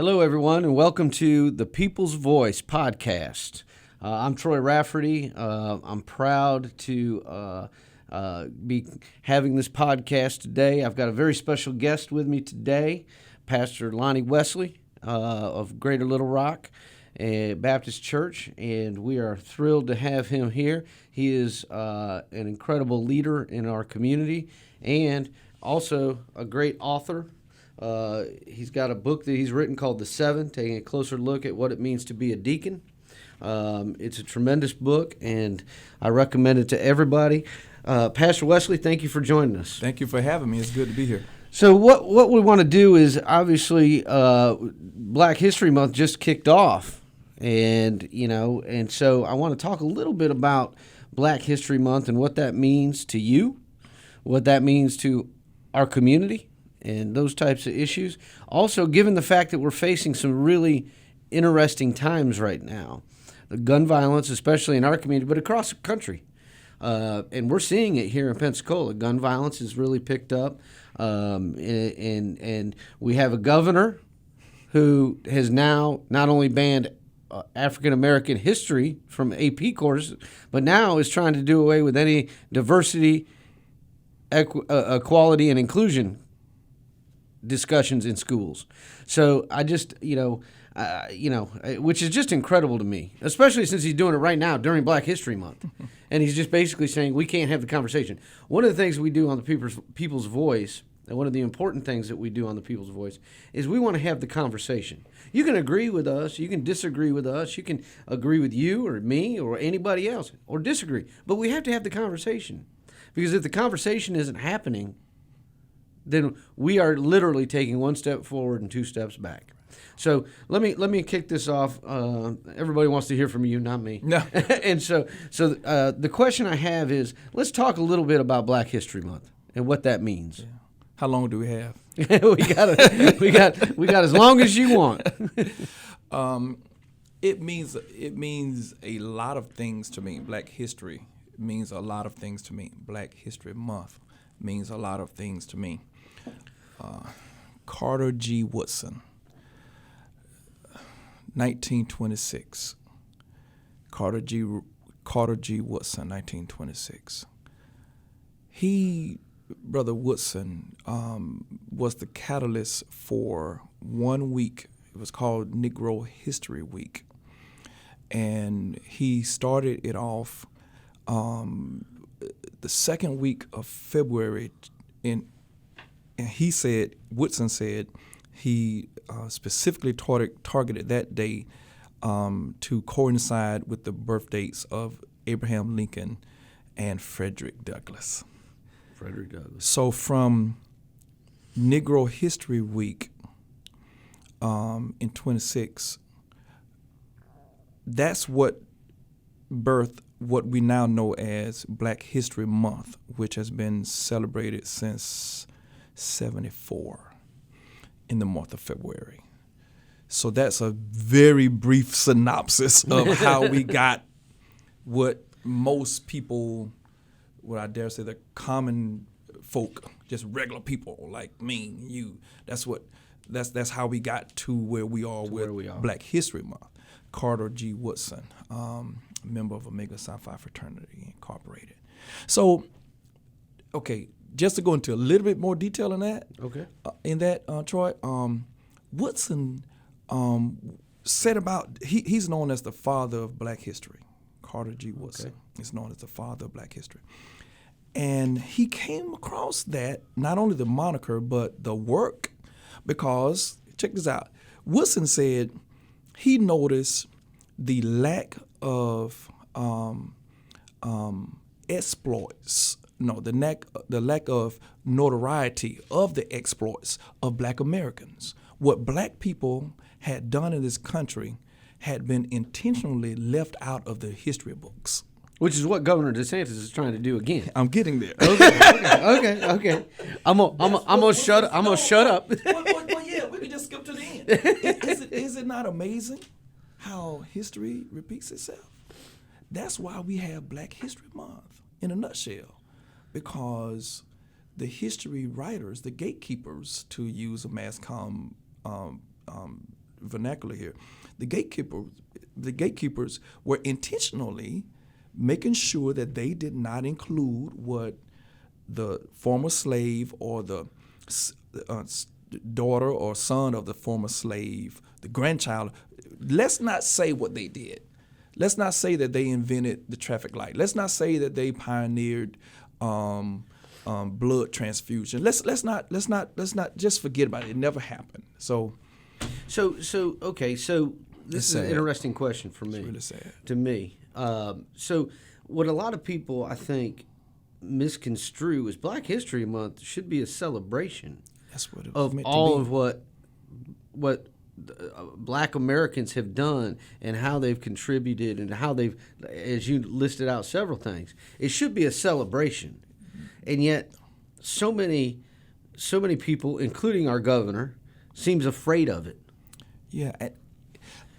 Hello, everyone, and welcome to the People's Voice podcast. I'm Troy Rafferty. I'm proud to be having this podcast today. I've got a very special guest with me today, Pastor Lonnie Wesley of Greater Little Rock Baptist Church, and we are thrilled to have him here. He is an incredible leader in our community and also a great author. He's got a book that he's written called The Seven, taking a closer look at what it means to be a deacon. It's a tremendous book, and I recommend it to everybody. Pastor Wesley, thank you for joining us. Thank you for having me. It's good to be here. So what we want to do is, obviously, Black History Month just kicked off, and so I want to talk a little bit about Black History Month and what that means to you, what that means to our community, and those types of issues. Also, given the fact that we're facing some really interesting times right now, the gun violence, especially in our community, but across the country. And we're seeing it here in Pensacola. Gun violence has really picked up. And we have a governor who has now not only banned African-American history from AP courses, but now is trying to do away with any diversity, equality, and inclusion discussions in schools. So I just, which is just incredible to me, especially since he's doing it right now during Black History Month. And he's just basically saying we can't have the conversation. One of the things we do on the People's Voice, and one of the important things that we do on the People's Voice, is we want to have the conversation. You can agree with us, you can disagree with us, you can agree with you or me or anybody else, or disagree. But we have to have the conversation. Because if the conversation isn't happening, then we are literally taking one step forward and two steps back. So let me kick this off. Everybody wants to hear from you, not me. No. And so the question I have is, let's talk a little bit about Black History Month and what that means. Yeah. How long do we have? we got as long as you want. It means a lot of things to me. Black history means a lot of things to me. Black History Month means a lot of things to me. Carter G. Woodson, 1926. Carter G. Woodson, 1926. Brother Woodson, was the catalyst for 1 week. It was called Negro History Week. And he started it off the second week of February, and Woodson said he specifically targeted that day to coincide with the birth dates of Abraham Lincoln and Frederick Douglass. So from Negro History Week in 26, that's what birthed what we now know as Black History Month, which has been celebrated since 1974 in the month of February. So that's a very brief synopsis of how we got what most people, what I dare say the common folk, just regular people like me, you, that's how we got to where we are with Black History Month. Carter G. Woodson, member of Omega Psi Phi Fraternity Incorporated. So, okay, just to go into a little bit more detail in that. Okay. Troy, Woodson said about he's known as the father of Black history. Carter G. Woodson is known as the father of Black history, and he came across that, not only the moniker but the work, because check this out. Woodson said he noticed the lack of exploits, the lack of notoriety of the exploits of Black Americans. What Black people had done in this country had been intentionally left out of the history books. Which is what Governor DeSantis is trying to do again. I'm getting there. Okay. I'm gonna shut up. Well, yeah, we can just skip to the end. Is it not amazing how history repeats itself? That's why we have Black History Month in a nutshell, because the history writers, the gatekeepers, to use a mass comm vernacular here. The gatekeepers were intentionally making sure that they did not include what the former slave or the daughter or son of the former slave, the grandchild. Let's not say what they did. Let's not say that they invented the traffic light. Let's not say that they pioneered blood transfusion. Let's not just forget about it. It never happened. So okay. So this is an interesting question for me. It's really sad to me. So what a lot of people, I think, misconstrue is Black History Month should be a celebration. That's what it of meant all to be. of what Black Americans have done and how they've contributed and how they've, as you listed out several things. It should be a celebration, and yet so many people, including our governor, seems afraid of it. Yeah. I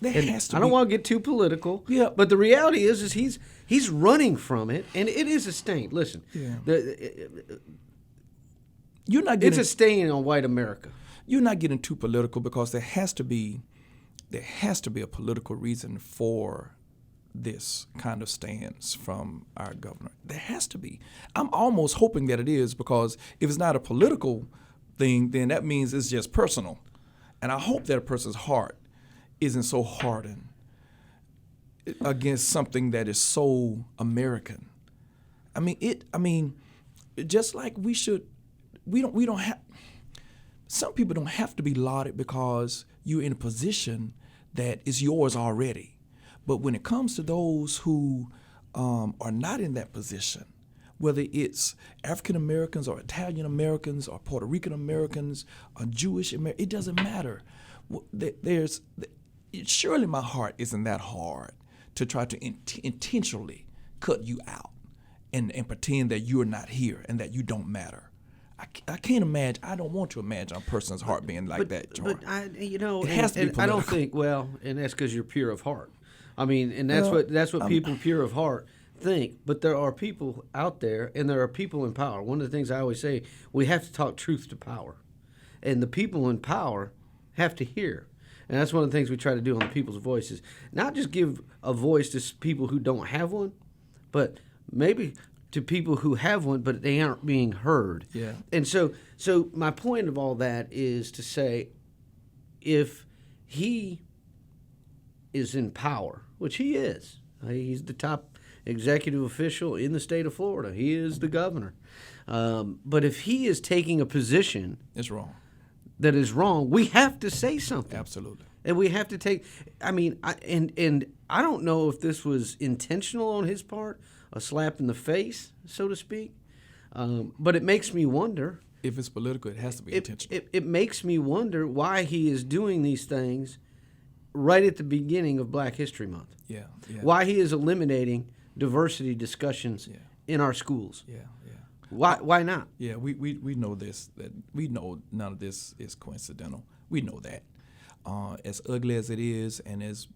don't want to get too political, Yeah. but the reality is he's running from it, and it is a stain. Listen, Yeah. You're not getting, it's a stain on white America. You're not getting too political because there has to be a political reason for this kind of stance from our governor. There has to be. I'm almost hoping that it is, because if it's not a political thing, then that means it's just personal. And I hope that a person's heart isn't so hardened against something that is so American. I mean, just like we don't have, some people don't have to be lauded because you're in a position that is yours already. But when it comes to those who are not in that position, whether it's African Americans or Italian Americans or Puerto Rican Americans or Jewish Americans, it doesn't matter. Surely my heart isn't that hard to try to intentionally cut you out and pretend that you're not here and that you don't matter. I can't imagine. I don't want to imagine a person's heart being like that, Troy. But it has to be political. I don't think. Well, and that's because you're pure of heart. I mean, and that's what people pure of heart think. But there are people out there, and there are people in power. One of the things I always say, we have to talk truth to power, and the people in power have to hear. And that's one of the things we try to do on the People's Voices. Not just give a voice to people who don't have one, but maybe to people who have one, but they aren't being heard. Yeah. And so my point of all that is to say, if he is in power, which he is, he's the top executive official in the state of Florida. He is the governor. But if he is taking a position It's wrong. that is wrong, we have to say something. Absolutely. And we have to take. I mean, and I don't know if this was intentional on his part, a slap in the face, so to speak. But it makes me wonder. If it's political, it has to be intentional. It makes me wonder why he is doing these things right at the beginning of Black History Month. Yeah. Why he is eliminating diversity discussions in our schools. Yeah. Why not? Yeah, we know this. That we know none of this is coincidental. We know that. As ugly as it is, and as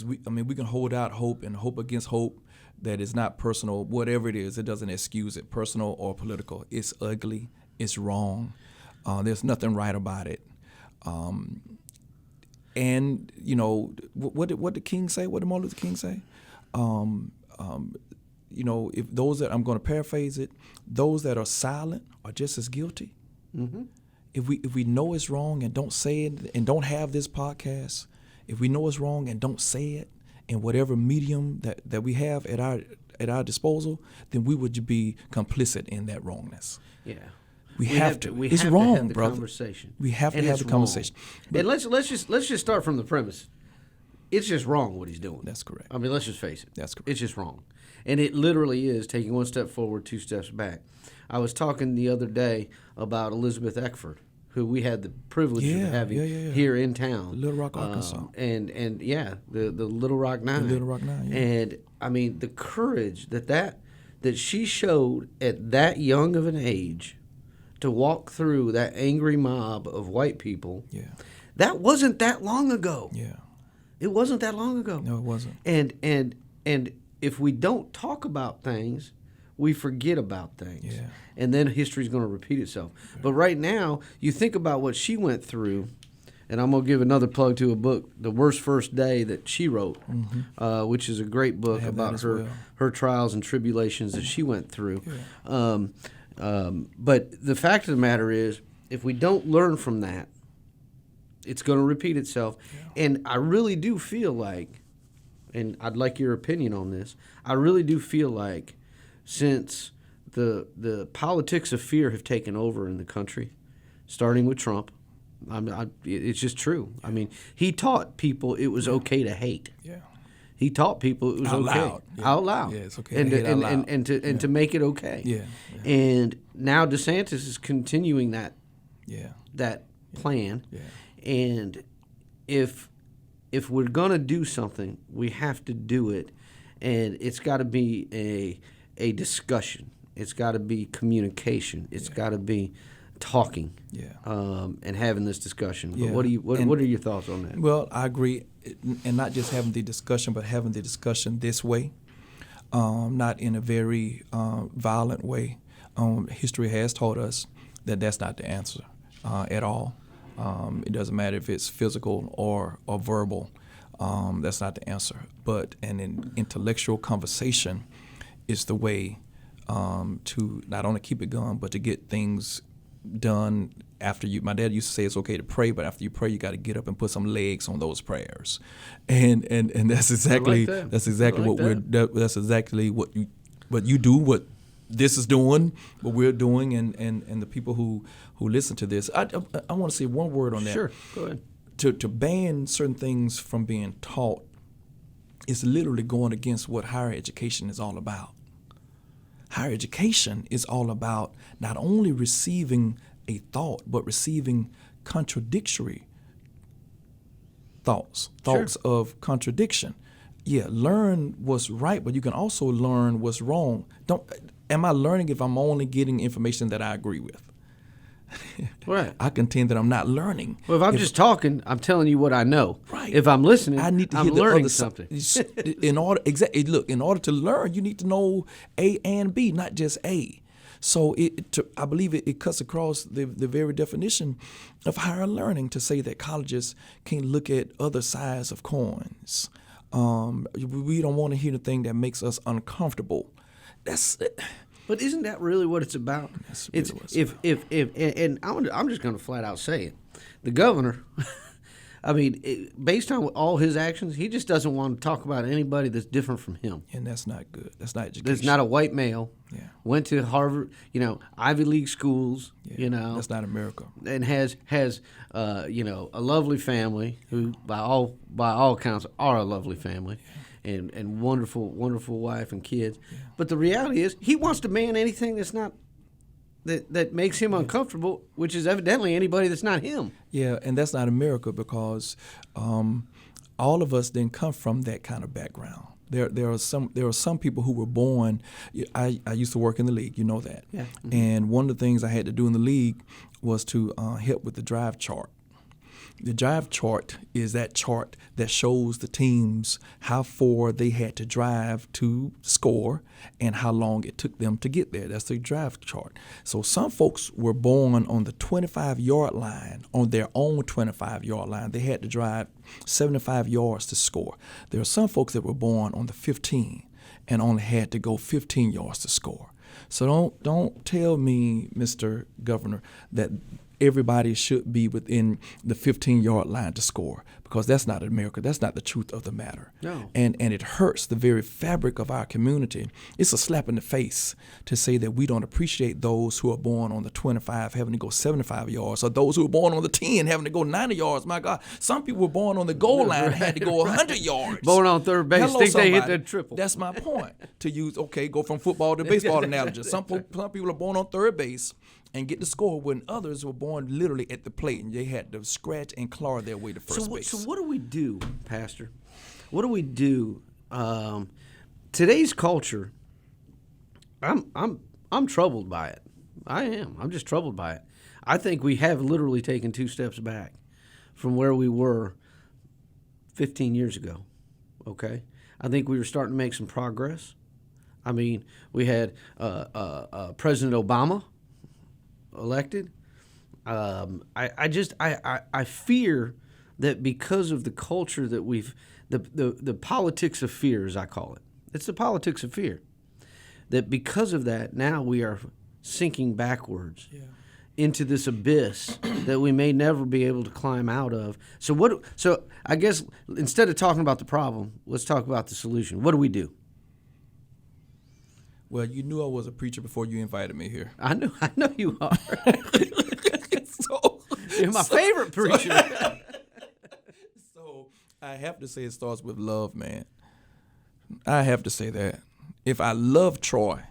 we can hold out hope and hope against hope that is not personal. Whatever it is, it doesn't excuse it, personal or political. It's ugly. It's wrong. There's nothing right about it. And what did the King say? What did Martin Luther King say? If those that, I'm going to paraphrase it, those that are silent are just as guilty. Mm-hmm. If we know it's wrong and don't say it and don't have this podcast, if we know it's wrong and don't say it in whatever medium that we have at our disposal, then we would be complicit in that wrongness. Yeah. We have to. We it's have wrong, to have the brother. conversation. We have to And have it's the conversation. And let's just start from the premise. It's just wrong what he's doing. That's correct. I mean, let's just face it. That's correct. It's just wrong. And it literally is taking one step forward, two steps back. I was talking the other day about Elizabeth Eckford, who we had the privilege of having here in town. Little Rock, Arkansas. And the Little Rock Nine. The Little Rock Nine, yeah. And, I mean, the courage that she showed at that young of an age to walk through that angry mob of white people, that wasn't that long ago. Yeah. It wasn't that long ago. No, it wasn't. And if we don't talk about things, we forget about things. Yeah. And then history's going to repeat itself. But right now, you think about what she went through and I'm going to give another plug to a book, The Worst First Day, that she wrote, which is a great book about her trials and tribulations that she went through. Yeah. But the fact of the matter is, if we don't learn from that, it's going to repeat itself. Yeah. And I really do feel like, and I'd like your opinion on this, I really do feel like since the politics of fear have taken over in the country, starting with Trump, it's just true. I mean, he taught people it was okay to hate. Yeah. He taught people it was out okay. Loud. Yeah. Out loud. Yeah, it's okay. And to make it okay. Yeah. Yeah. And now DeSantis is continuing that plan. Yeah. And if we're gonna do something, we have to do it, and it's got to be a discussion. It's got to be communication. It's got to be talking, and having this discussion. But what are your thoughts on that? Well, I agree, and not just having the discussion, but having the discussion this way, not in a very violent way. History has taught us that that's not the answer at all. It doesn't matter if it's physical or verbal. That's not the answer. But an intellectual conversation is the way to not only keep it going, but to get things done after you. My dad used to say it's okay to pray, but after you pray, you got to get up and put some legs on those prayers, and that's exactly that's exactly what you do, what this is doing, what we're doing, and the people who listen to this. I want to say one word on that. Sure, go ahead. To ban certain things from being taught is literally going against what higher education is all about. Higher education is all about not only receiving a thought, but receiving contradictory thoughts of contradiction. Yeah, learn what's right, but you can also learn what's wrong. Am I learning if I'm only getting information that I agree with? Right. I contend that I'm not learning. Well, if I'm just talking, I'm telling you what I know. Right. If I'm listening, I need to I'm hear learning the something. In order to learn, you need to know A and B, not just A. So I believe it cuts across the very definition of higher learning to say that colleges can't look at other sides of coins. We don't want to hear the thing that makes us uncomfortable. That's it. But isn't that really what it's about? That's really I'm just going to flat out say it. The governor, I mean, based on all his actions, he just doesn't want to talk about anybody that's different from him. And that's not good. That's not education. That's not a white male. Yeah. Went to Harvard, Ivy League schools. Yeah. That's not America. And has a lovely family who, by all accounts, are a lovely family. Yeah. And wonderful wife and kids. Yeah. But the reality is he wants to ban anything that's not that makes him uncomfortable, which is evidently anybody that's not him. Yeah, and that's not America because all of us didn't come from that kind of background. There are some people who were born. I used to work in the league, you know that. Yeah. Mm-hmm. And one of the things I had to do in the league was to help with the drive chart. The drive chart is that chart that shows the teams how far they had to drive to score and how long it took them to get there. That's the drive chart. So some folks were born on the 25-yard line, on their own 25-yard line. They had to drive 75 yards to score. There are some folks that were born on the 15 and only had to go 15 yards to score. So don't tell me, Mr. Governor, that everybody should be within the 15-yard line to score, because that's not America. That's not the truth of the matter. No. And it hurts the very fabric of our community. It's a slap in the face to say that we don't appreciate those who are born on the 25 having to go 75 yards, or those who are born on the 10 having to go 90 yards. My God, some people were born on the goal line and had to go 100 yards. Born on third base, they hit that triple. That's my point. To use, go from football to baseball analogy. Some people are born on third base and get the score when others were born literally at the plate and they had to scratch and claw their way to first base. So what do we do, Pastor? What do we do? Today's culture, I'm troubled by it. I am. I'm just troubled by it. I think we have literally taken 2 steps back from where we were 15 years ago. Okay? I think we were starting to make some progress. I mean, we had President Obama elected. I fear that because of the culture that the politics of fear, as I call it, it's the politics of fear, that because of that, now we are sinking backwards into this abyss that we may never be able to climb out of. So I guess instead of talking about the problem, let's talk about the solution. What do we do? Well, you knew I was a preacher before you invited me here. I know you are. So, You're my favorite preacher. So I have to say it starts with love, man. I have to say that. If I love Troy,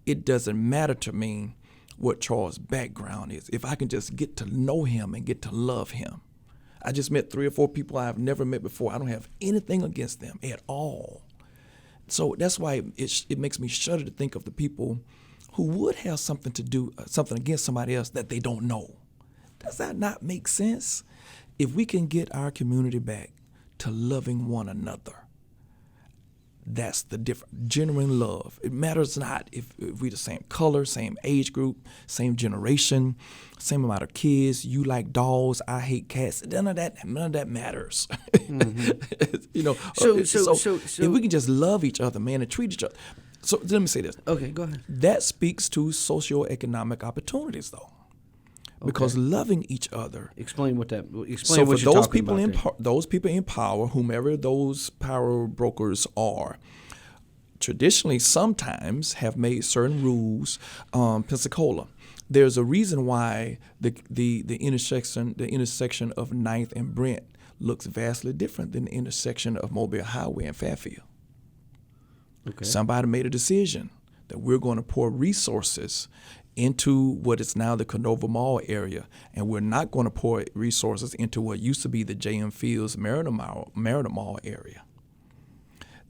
it doesn't matter to me what Troy's background is. If I can just get to know him and get to love him. I just met 3 or 4 people I've never met before. I don't have anything against them at all. So that's why it makes me shudder to think of the people who would have something against somebody else that they don't know. Does that not make sense? If we can get our community back to loving one another, that's the difference. Genuine love. It matters not if we're the same color, same age group, same generation, same amount of kids. You like dogs, I hate cats. None of that matters. Mm-hmm. So if we can just love each other, man, and treat each other. So let me say this. Okay, go ahead. That speaks to socioeconomic opportunities, though. Because loving each other. Explain what that. Explain so what for you're those talking people about those people in power, whomever those power brokers are, traditionally sometimes have made certain rules. Pensacola, there's a reason why the intersection of 9th and Brent looks vastly different than the intersection of Mobile Highway and Fairfield. Okay. Somebody made a decision that we're going to pour resources into what is now the Canova Mall area, and we're not going to pour resources into what used to be the J.M. Fields Merida Mall area.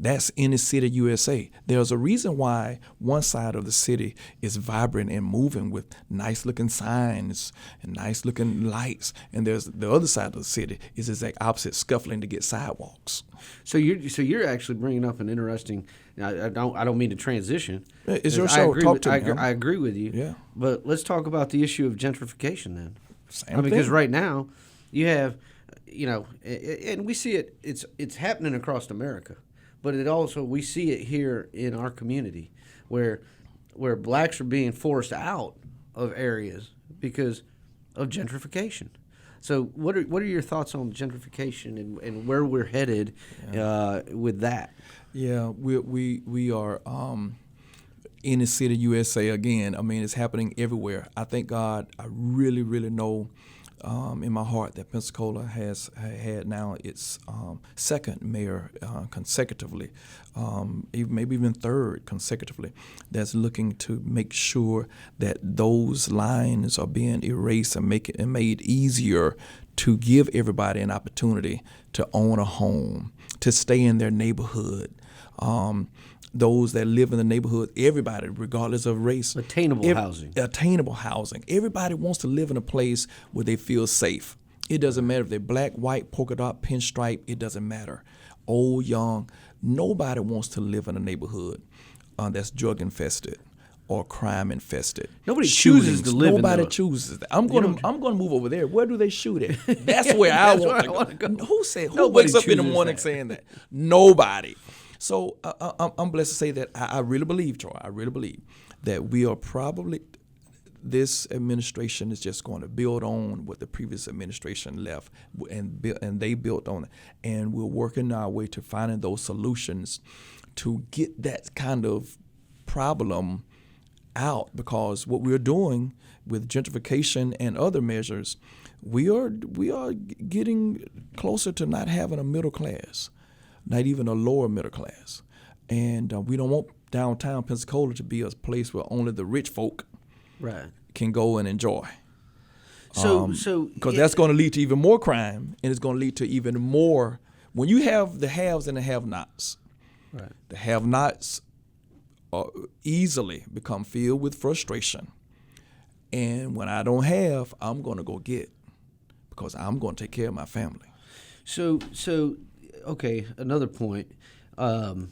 That's in the city, USA. There's a reason why one side of the city is vibrant and moving with nice-looking signs and nice-looking lights, and there's the other side of the city is the exact opposite, scuffling to get sidewalks. So you're actually bringing up an interesting. I don't mean to transition. It's your show. Talk to me. I agree with you. Yeah. But let's talk about the issue of gentrification then. Same thing. Because right now, you have, and we see it. It's happening across America. But we see it here in our community where blacks are being forced out of areas because of gentrification. So what are your thoughts on gentrification and where we're headed with that? Yeah, we are in the city, USA again. I mean, it's happening everywhere. I thank God. I really, really know in my heart that Pensacola has had now its second mayor consecutively, maybe even third consecutively, that's looking to make sure that those lines are being erased and made easier to give everybody an opportunity to own a home, to stay in their neighborhood. Those that live in the neighborhood, everybody, regardless of race. Attainable housing. Attainable housing. Everybody wants to live in a place where they feel safe. It doesn't matter if they're black, white, polka dot, pinstripe. It doesn't matter. Old, young. Nobody wants to live in a neighborhood that's drug infested or crime infested. Nobody chooses to live Nobody in that. chooses that. I'm going to move over there. Where do they shoot at? That's where I want to go. Who wakes up in the morning saying that? Nobody. So I'm blessed to say that I really believe, Troy, I really believe that we are probably, this administration is just going to build on what the previous administration left, and they built on it. And we're working our way to finding those solutions to get that kind of problem out, because what we're doing with gentrification and other measures, we are getting closer to not having a middle class. Not even a lower middle class. And we don't want downtown Pensacola to be a place where only the rich folk can go and enjoy. Because that's going to lead to even more crime, and it's going to lead to even more. When you have the haves and the have-nots, the have-nots easily become filled with frustration. And when I don't have, I'm going to go get, because I'm going to take care of my family. Okay, another point, and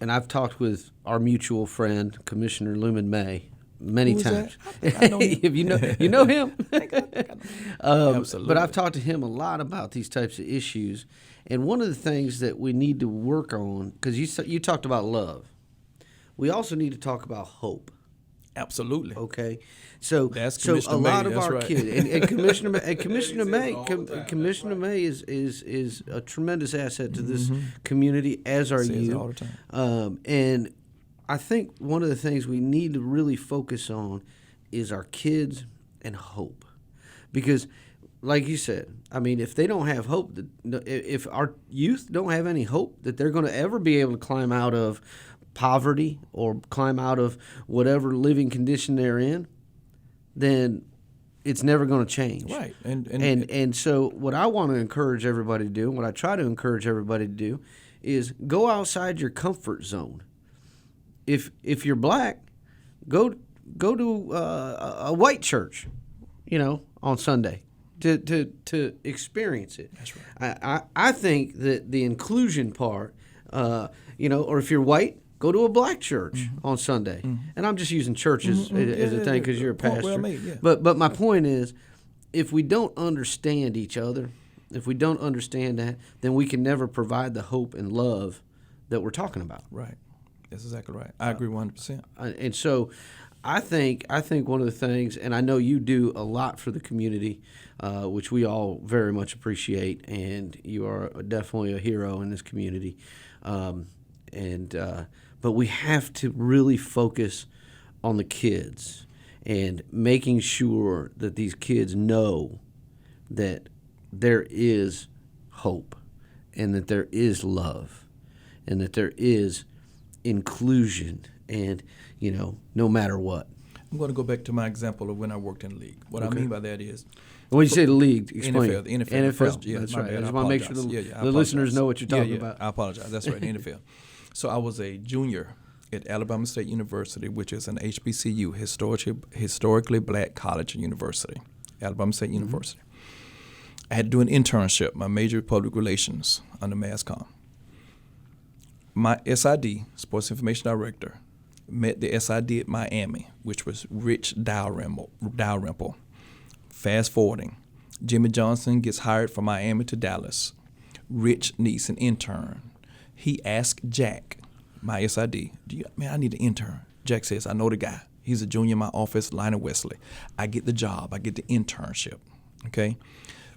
I've talked with our mutual friend, Commissioner Lumen May, many Who's times. that? I know him. If you know him. Absolutely. But I've talked to him a lot about these types of issues, and one of the things that we need to work on, because you talked about love, we also need to talk about hope. Absolutely. Okay, so That's so Commissioner a lot May, of that's our right. kids and Commissioner May, all the time. Commissioner May is a tremendous asset to this Mm-hmm. community, as are Says it you. all the time. And I think one of the things we need to really focus on is our kids and hope, because, like you said, I mean, if they don't have hope, if our youth don't have any hope that they're going to ever be able to climb out of poverty or climb out of whatever living condition they're in, then it's never going to change. Right. And so what I want to encourage everybody to do, and what I try to encourage everybody to do, is go outside your comfort zone. If you're black, go to a white church, on Sunday to experience it. That's right. I think that the inclusion part, or if you're white, go to a black church on Sunday. And I'm just using churches as a thing because you're a pastor. Well made, yeah. But my point is, if we don't understand each other, if we don't understand that, then we can never provide the hope and love that we're talking about. Right. That's exactly right. I agree 100%. And so I think one of the things, and I know you do a lot for the community, which we all very much appreciate, and you are definitely a hero in this community. But we have to really focus on the kids and making sure that these kids know that there is hope and that there is love and that there is inclusion, and no matter what. I'm going to go back to my example of when I worked in the league. What I mean by that is, When you say the league, explain. NFL, the NFL. NFL. First, yeah, That's my right. bad. I just I want to make sure apologize. the I listeners apologize. know what you're talking Yeah. about. I apologize. That's right, the NFL. So I was a junior at Alabama State University, which is an HBCU, historically black college and university, Alabama State University. I had to do an internship, my major of public relations under MassCom. My SID, Sports Information Director, met the SID at Miami, which was Rich Dalrymple. Fast forwarding, Jimmy Johnson gets hired from Miami to Dallas. Rich needs an intern. He asked Jack, my SID, I need an intern. Jack says, I know the guy. He's a junior in my office, Lonnie Wesley. I get the job. I get the internship. Okay?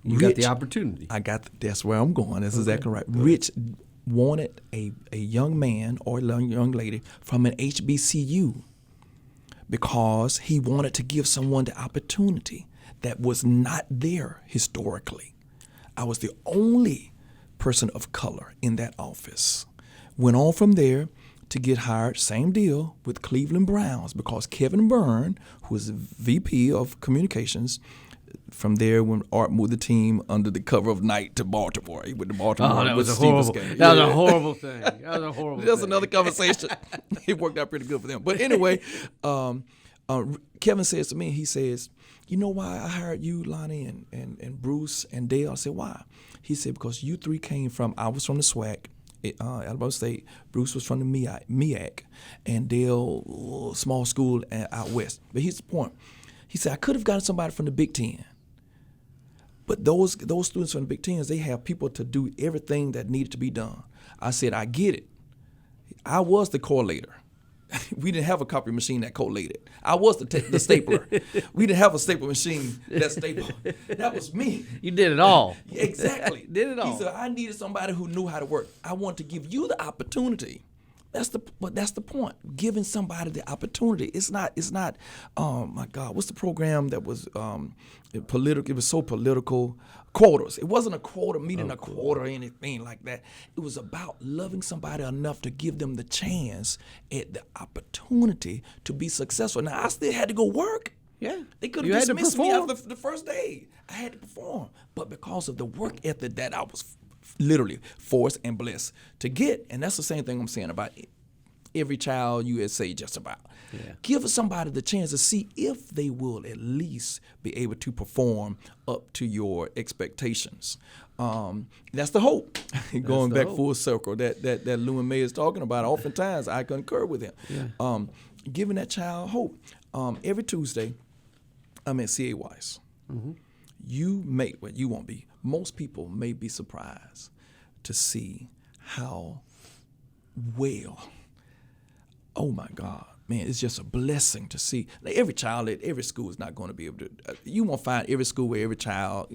You got the opportunity. That's where I'm going. That's exactly right. Rich wanted a young man or a young lady from an HBCU because he wanted to give someone the opportunity that was not there historically. I was the only person of color in that office. Went on from there to get hired, same deal, with Cleveland Browns because Kevin Byrne, who was VP of Communications, from there, when Art moved the team under the cover of night to Baltimore, he went to Baltimore. Oh, that was a Stevens horrible. game. That was a horrible thing. That was a horrible. That's thing. another conversation. It worked out pretty good for them. But anyway, Kevin says to me, he says, you know why I hired you, Lonnie, and Bruce and Dale? I said, why? He said, because you three came from, I was from the SWAC, Alabama State. Bruce was from the MEAC, and Dale, small school out west. But here's the point. He said, I could have gotten somebody from the Big Ten. But those students from the Big Ten, they have people to do everything that needed to be done. I said, I get it. I was the collator. We didn't have a copy machine that collated. I was the stapler. We didn't have a staple machine that stapled. That was me. You did it all. Exactly. Did it all. He said, I needed somebody who knew how to work. I want to give you the opportunity. That's the point. Giving somebody the opportunity. It's not. Oh my God, what's the program that was political? It was so political. Quotas. It wasn't a quota, meeting a quota or anything like that. It was about loving somebody enough to give them the chance at the opportunity to be successful. Now I still had to go work. Yeah. They could You have had to dismissed me perform. after the first day. I had to perform, but because of the work ethic that I was literally forced and blessed to get, and that's the same thing I'm saying about every child USA just about. Yeah. Give somebody the chance to see if they will at least be able to perform up to your expectations. That's the hope. Going the back hope. full circle that Lou and May is talking about. Oftentimes I concur with him. Yeah. Giving that child hope. every Tuesday, I'm at C.A. Weiss. Mm-hmm. You won't be. Most people may be surprised to see how well, oh my God, man, it's just a blessing to see. Like every child at every school is not going to be able to, you won't find every school where every child,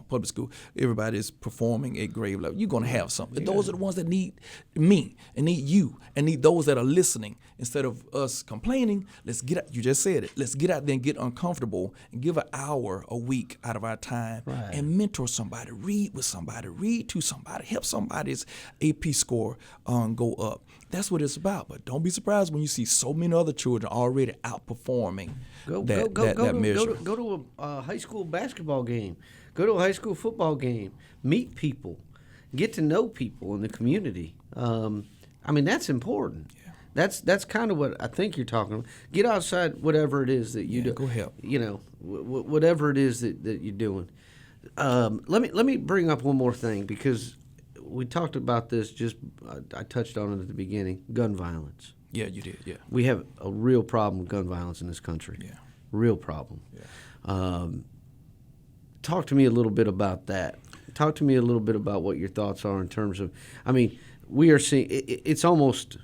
public school, everybody is performing at grade level. You're going to have something. Yeah. Those are the ones that need me and need you and need those that are listening. Instead of us complaining, let's get out, you just said it, let's get out there and get uncomfortable and give an hour a week out of our time and mentor somebody, read with somebody, read to somebody, help somebody's AP score go up. That's what it's about. But don't be surprised when you see so many other children already outperforming that measure. Go to a high school basketball game. Go to a high school football game. Meet people. Get to know people in the community. That's important. Yeah. That's kind of what I think you're talking about. Get outside whatever it is that you do. Go help. Whatever it is that you're doing. Let me bring up one more thing because we talked about this. I touched on it at the beginning. Gun violence. Yeah, you did. Yeah, we have a real problem with gun violence in this country. Yeah, real problem. Yeah. Talk to me a little bit about that. Talk to me a little bit about what your thoughts are in terms of. We are seeing. It's almost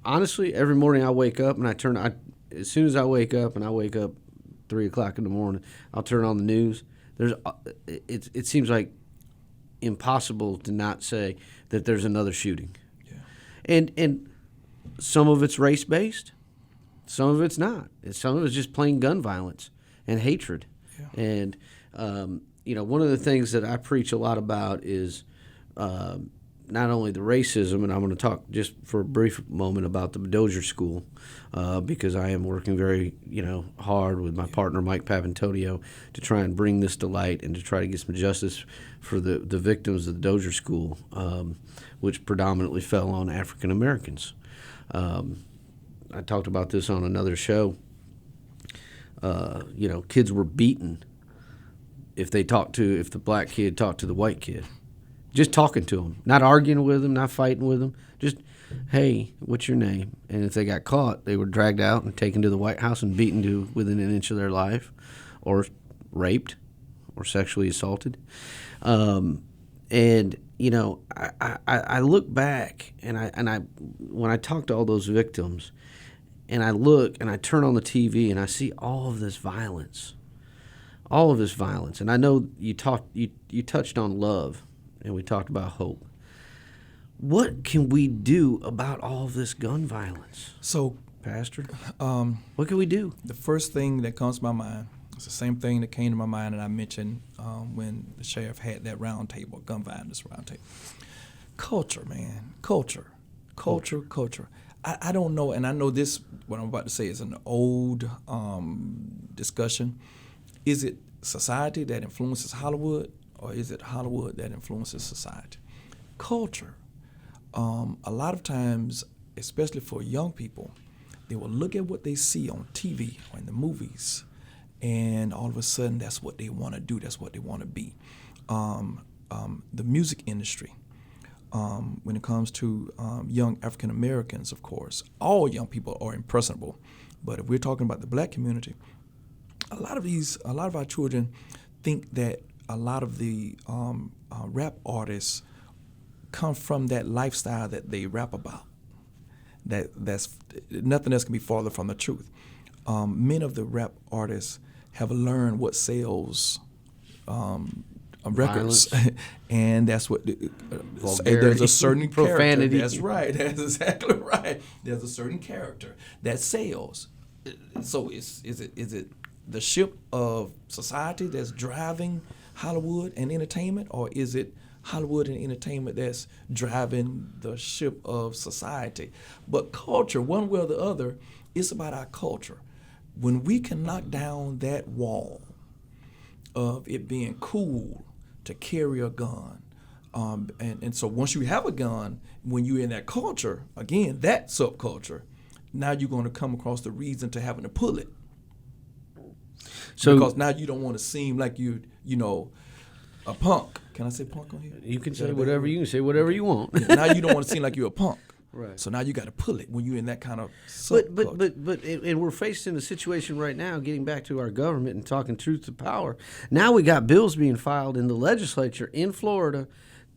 honestly every morning I wake up and as soon as I wake up 3:00 in the morning, I'll turn on the news. It seems like impossible to not say that there's another shooting. Yeah. And some of it's race-based, some of it's not. Some of it's just plain gun violence and hatred. Yeah. And, one of the things that I preach a lot about is not only the racism, and I'm going to talk just for a brief moment about the Dozier School because I am working very, hard with my partner Mike Papantonio to try and bring this to light and to try to get some justice for the victims of the Dozier School, which predominantly fell on African Americans. I talked about this on another show. Kids were beaten if the black kid talked to the white kid. Just talking to them, not arguing with them, not fighting with them. Just, hey, what's your name? And if they got caught, they were dragged out and taken to the White House and beaten to within an inch of their life, or raped, or sexually assaulted. I look back and when I talk to all those victims, and I look and I turn on the TV and I see all of this violence, and I know you touched on love. And we talked about hope. What can we do about all of this gun violence? So, Pastor, what can we do? The first thing that comes to my mind is the same thing that came to my mind that I mentioned when the sheriff had that round table, gun violence round table. Culture, man. Culture. I don't know, and I know this, what I'm about to say is an old discussion. Is it society that influences Hollywood? Or is it Hollywood that influences society? Culture. A lot of times, especially for young people, they will look at what they see on TV or in the movies, and all of a sudden, that's what they want to do. That's what they want to be. The music industry, when it comes to young African Americans, of course, all young people are impressionable. But if we're talking about the black community, a lot of our children think that a lot of the rap artists come from that lifestyle that they rap about. That's nothing else can be farther from the truth. Many of the rap artists have learned what sells records, and that's what there's a certain profanity. That's right. That's exactly right. There's a certain character that sells. So is it the ship of society that's driving Hollywood and entertainment, or is it Hollywood and entertainment that's driving the ship of society? But culture, one way or the other, it's about our culture. When we can knock down that wall of it being cool to carry a gun, and so once you have a gun, when you're in that culture, again, that subculture, now you're going to come across the reason to having to pull it. So, because now you don't want to seem like you a punk. Can I say punk on here? You can say whatever. You can say whatever you want. Now you don't want to seem like you're a punk. Right. So now you got to pull it when you're in that kind of and we're facing a situation right now, getting back to our government and talking truth to power. Now we got bills being filed in the legislature in Florida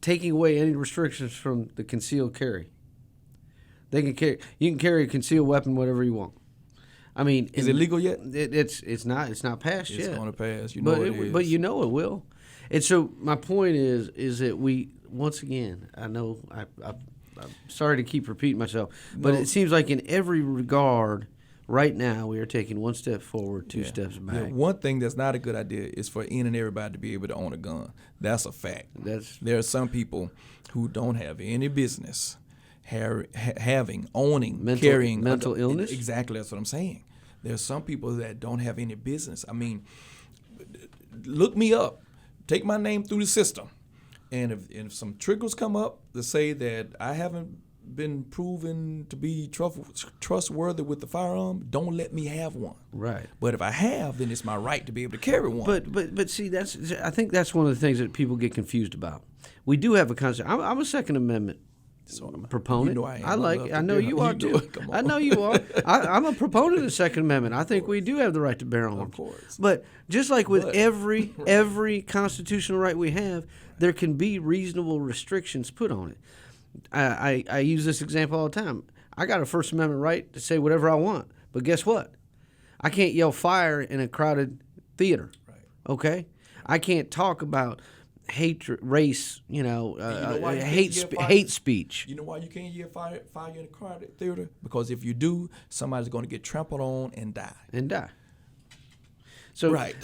taking away any restrictions from the concealed carry. They can carry. You can carry a concealed weapon, whatever you want. I mean, is it legal yet? It's not. It's not passed yet. It's going to pass. You know it is. But you know it will. And so my point is that we once again. I know I'm sorry to keep repeating myself, but it seems like in every regard, right now we are taking one step forward, two steps back. Yeah, one thing that's not a good idea is for any and everybody to be able to own a gun. That's a fact. There are some people who don't have any business having, owning, carrying mental illness. Exactly, that's what I'm saying. There's some people that don't have any business. I mean, look me up, take my name through the system, and if some triggers come up to say that I haven't been proven to be trustworthy with the firearm, don't let me have one. Right. But if I have, then it's my right to be able to carry one. But see, I think that's one of the things that people get confused about. We do have a concept. I'm a Second Amendment proponent. You know I know you are too. I know you are. I'm a proponent of the Second Amendment. I think we do have the right to bear arms. Of course. But just like with every constitutional right we have, there can be reasonable restrictions put on it. I use this example all the time. I got a First Amendment right to say whatever I want, but guess what? I can't yell fire in a crowded theater. Right. Okay? I can't talk about hatred, race, hate speech. You know why you can't yell fire in a crowded theater? Because if you do, somebody's going to get trampled on and die. So, right.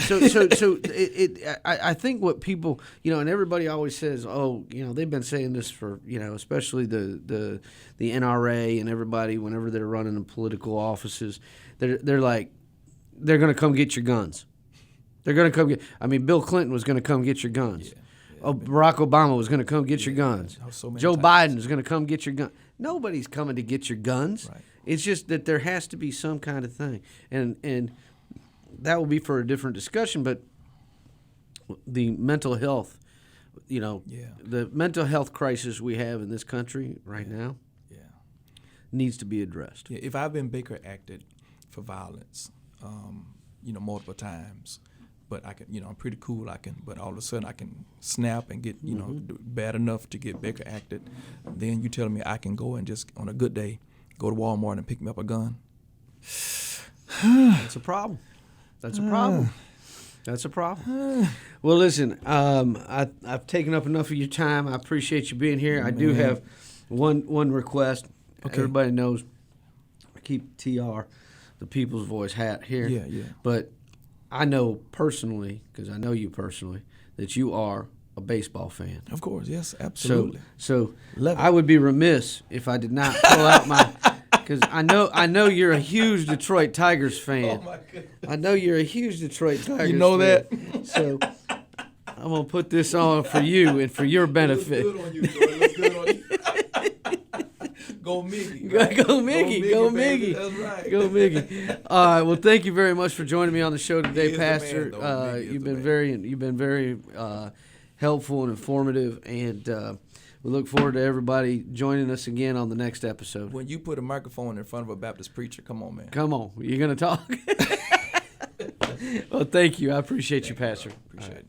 I think what people, and everybody always says, they've been saying this for, especially the NRA and everybody, whenever they're running in political offices, they're like, they're going to come get your guns. They're going to come Bill Clinton was going to come get your guns. Yeah. Barack Obama was going to come get your guns. Joe Biden is going to come get your gun. Nobody's coming to get your guns. Right. It's just that there has to be some kind of thing. And that will be for a different discussion, but the mental health, the mental health crisis we have in this country right now needs to be addressed. Yeah, if I've been Baker acted for violence, multiple times, but I can, I'm pretty cool. But all of a sudden I can snap and get, bad enough to get Baker acted. Then you tell me I can go and just on a good day go to Walmart and pick me up a gun. That's a problem. That's a problem. Well, listen, I've taken up enough of your time. I appreciate you being here. I do have one request. Okay. Everybody knows I keep TR, the People's Voice hat here. Yeah. But I know personally, because I know you personally, that you are a baseball fan. Of course, yes, absolutely. So I would be remiss if I did not pull out my... Because I know you're a huge Detroit Tigers fan. Oh my goodness. I know you're a huge Detroit Tigers fan. You know that? So I'm going to put this on for you and for your benefit. It looks good on you, Troy. It looks good on you. Go Miggy. Right? Go Miggy. That's right. Go Miggy. All right. Well, thank you very much for joining me on the show today, Pastor. You've been very helpful and informative, and we look forward to everybody joining us again on the next episode. When you put a microphone in front of a Baptist preacher, come on, man. Come on. You're going to talk? Well, thank you. I appreciate you, Pastor. Appreciate it.